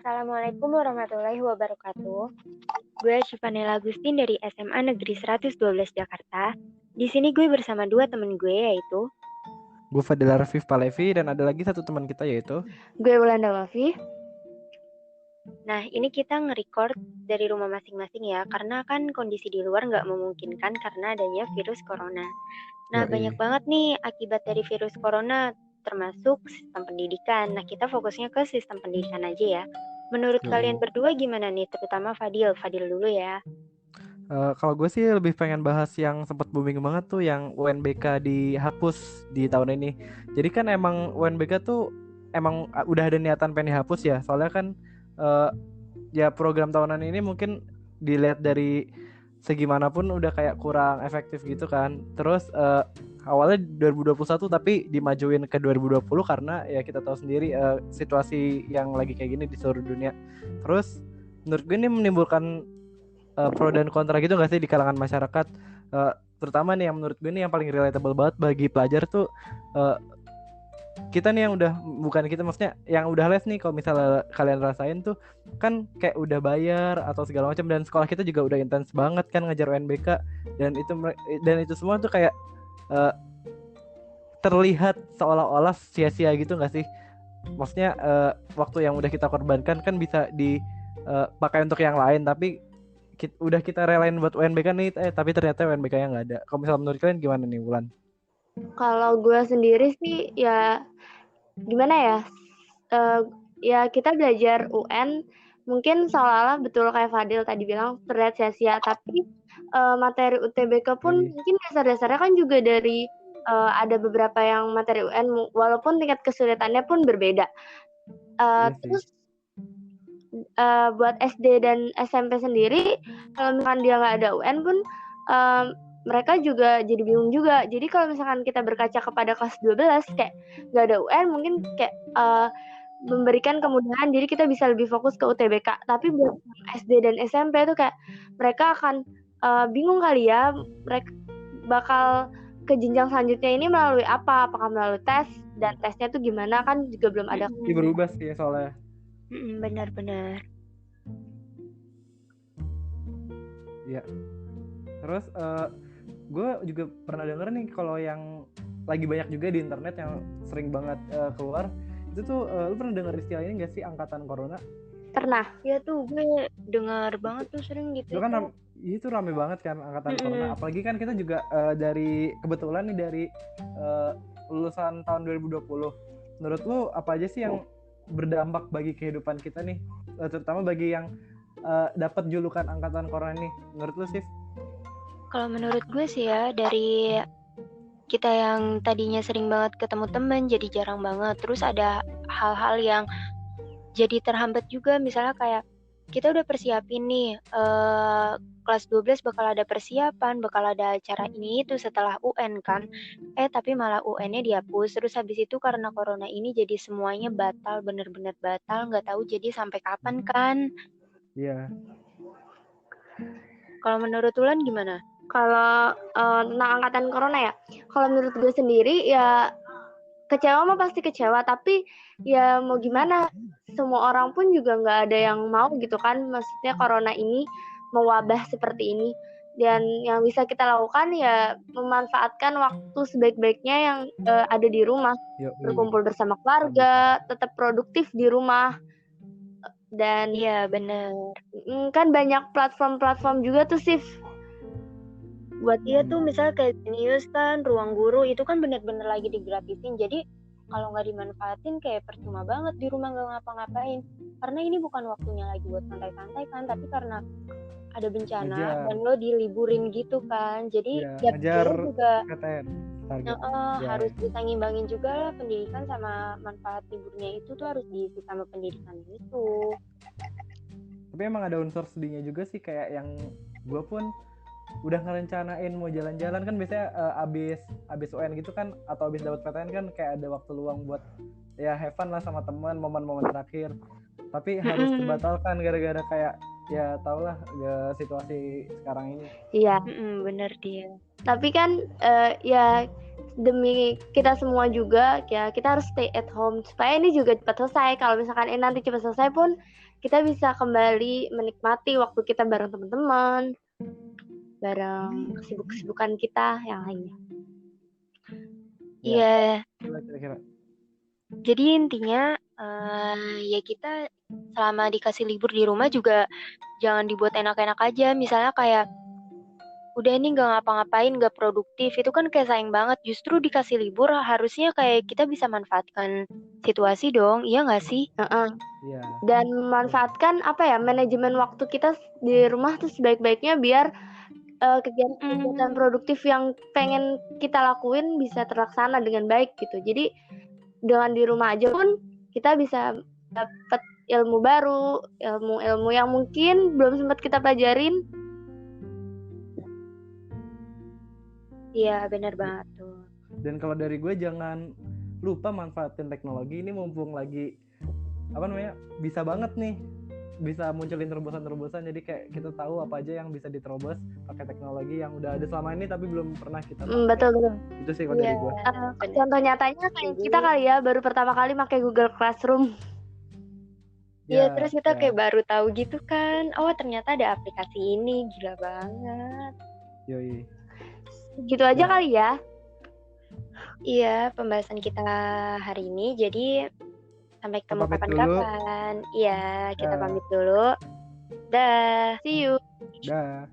Assalamualaikum warahmatullahi wabarakatuh. Gue Syifanel Agustin dari SMA Negeri 112 Jakarta. Di sini gue bersama dua temen gue yaitu Gue Fadila Rafif Palevi dan ada lagi satu teman kita yaitu gue Wulanda Wafi. Nah, ini kita nge-record dari rumah masing-masing ya, karena kan kondisi di luar nggak memungkinkan karena adanya virus corona. Nah, banyak Yoi. banget nih akibat dari virus corona, termasuk sistem pendidikan. Nah, kita fokusnya ke sistem pendidikan aja ya. Menurut kalian Yoi. berdua gimana nih, terutama Fadil? Fadil dulu ya. Kalau gue sih lebih pengen bahas yang sempat booming banget tuh yang UNBK dihapus di tahun ini. Jadi kan emang UNBK tuh emang udah ada niatan pengen dihapus ya. Soalnya kan eh, ya program tahunan ini mungkin dilihat dari segi manapun udah kayak kurang efektif gitu kan. Terus awalnya 2021 tapi dimajuin ke 2020 karena ya kita tahu sendiri situasi yang lagi kayak gini di seluruh dunia. Terus menurut gue ini menimbulkan pro dan kontra gitu gak sih di kalangan masyarakat. Terutama nih yang menurut gue nih yang paling relatable banget bagi pelajar tuh uh, kita nih yang udah, bukan kita maksudnya yang udah les nih, kalau misalnya kalian rasain tuh kan kayak udah bayar atau segala macam, dan sekolah kita juga udah intens banget kan ngajar UNBK, dan itu semua tuh kayak uh, terlihat seolah-olah sia-sia gitu gak sih. Maksudnya waktu yang udah kita korbankan kan bisa dipakai untuk yang lain, tapi udah kita relain buat UNBK nih, tapi ternyata UNBK-nya nggak ada. Kalau misalnya menurut kalian gimana nih, Wulan? Kalau gue sendiri sih ya gimana ya, ya kita belajar UN mungkin seolah-olah betul kayak Fadil tadi bilang terlihat sia-sia, tapi materi UTBK pun mungkin dasar-dasarnya kan juga dari ada beberapa yang materi UN walaupun tingkat kesulitannya pun berbeda. Iya sih. Terus buat SD dan SMP sendiri kalau misalkan dia nggak ada UN pun mereka juga jadi bingung juga. Jadi kalau misalkan kita berkaca kepada kelas 12 kayak nggak ada UN mungkin kayak memberikan kemudahan jadi kita bisa lebih fokus ke UTBK. Tapi buat SD dan SMP tuh kayak mereka akan bingung kali ya, mereka bakal ke jenjang selanjutnya ini melalui apa? Apakah melalui tes, dan tesnya tuh gimana kan juga belum ada. Ini berubah sih soalnya. Benar-benar. Iya. Terus gue juga pernah denger nih kalau yang lagi banyak juga di internet yang sering banget keluar itu tuh, lu pernah denger istilah ini gak sih, angkatan corona? Pernah. Ya tuh gue dengar banget tuh sering gitu. Itu kan itu rame banget kan angkatan corona. Apalagi kan kita juga dari kebetulan nih dari lulusan tahun 2020. Menurut lu apa aja sih yang berdampak bagi kehidupan kita nih, terutama bagi yang dapat julukan angkatan corona nih? Menurut lu sih? Kalau menurut gue sih ya, dari kita yang tadinya sering banget ketemu temen jadi jarang banget. Terus ada hal-hal yang jadi terhambat juga, misalnya kayak kita udah persiapin nih kelas 12 bakal ada persiapan, bakal ada acara ini itu setelah UN kan. Tapi malah UN-nya dihapus. Terus habis itu karena corona ini jadi semuanya batal, bener-bener batal, nggak tahu jadi sampai kapan kan. Iya. Kalau menurut Ulan gimana? Kalau tentang angkatan corona ya, kalau menurut gue sendiri ya kecewa mah pasti kecewa, tapi ya mau gimana, semua orang pun juga nggak ada yang mau gitu kan, maksudnya corona ini mewabah seperti ini, dan yang bisa kita lakukan ya memanfaatkan waktu sebaik-baiknya yang ada di rumah, berkumpul bersama keluarga, tetap produktif di rumah. Dan iya bener, kan banyak platform-platform juga tuh Sif buat dia tuh, misalnya kayak Genius kan, Ruang Guru itu kan bener-bener lagi digratisin. Jadi kalau nggak dimanfaatin kayak percuma banget di rumah nggak ngapa-ngapain, karena ini bukan waktunya lagi buat santai-santai kan, tapi karena ada bencana dan lo diliburin gitu kan, jadi ya pikirnya juga harus bisa ngimbangin juga lah pendidikan sama manfaat liburnya itu tuh harus diisi sama pendidikan gitu. Tapi emang ada unsur sedihnya juga sih, kayak yang gue pun udah ngerencanain mau jalan-jalan kan, biasanya abis UN gitu kan, atau abis dapat PTN kan kayak ada waktu luang buat ya have fun lah sama teman, momen-momen terakhir, tapi harus dibatalkan gara-gara kayak ya tau lah ya, situasi sekarang ini. Iya, bener dia. Tapi kan ya demi kita semua juga ya kita harus stay at home supaya ini juga cepat selesai. Kalau misalkan ini nanti cepat selesai pun kita bisa kembali menikmati waktu kita bareng teman-teman, bareng kesibukan kita yang lainnya. Iya. Kira-kira. Jadi intinya ya kita selama dikasih libur di rumah juga jangan dibuat enak-enak aja. Misalnya kayak udah ini nggak ngapa-ngapain, nggak produktif, itu kan kayak sayang banget. Justru dikasih libur harusnya kayak kita bisa manfaatkan situasi dong, iya nggak sih? Iya. Dan memanfaatkan manajemen waktu kita di rumah tuh sebaik-baiknya biar kegiatan produktif yang pengen kita lakuin bisa terlaksana dengan baik gitu. Jadi dengan di rumah aja pun kita bisa dapat ilmu baru, ilmu-ilmu yang mungkin belum sempat kita pelajarin. Iya, benar banget tuh. Dan kalau dari gue jangan lupa manfaatin teknologi ini mumpung lagi bisa banget nih, bisa munculin terobosan-terobosan. Jadi kayak kita tahu apa aja yang bisa diterobos pakai teknologi yang udah ada selama ini tapi belum pernah kita pakai. Betul. Itu sih kalau dari gue. Contoh nyatanya kayak kita kali ya baru pertama kali pakai Google Classroom. Iya, terus kita kayak baru tahu gitu kan. Oh, ternyata ada aplikasi ini, gila banget. Yoi. Gitu aja kali ya. Iya, pembahasan kita hari ini. Jadi sampai ketemu kapan-kapan. Iya, kita pamit dulu. Dah. See you. Dah.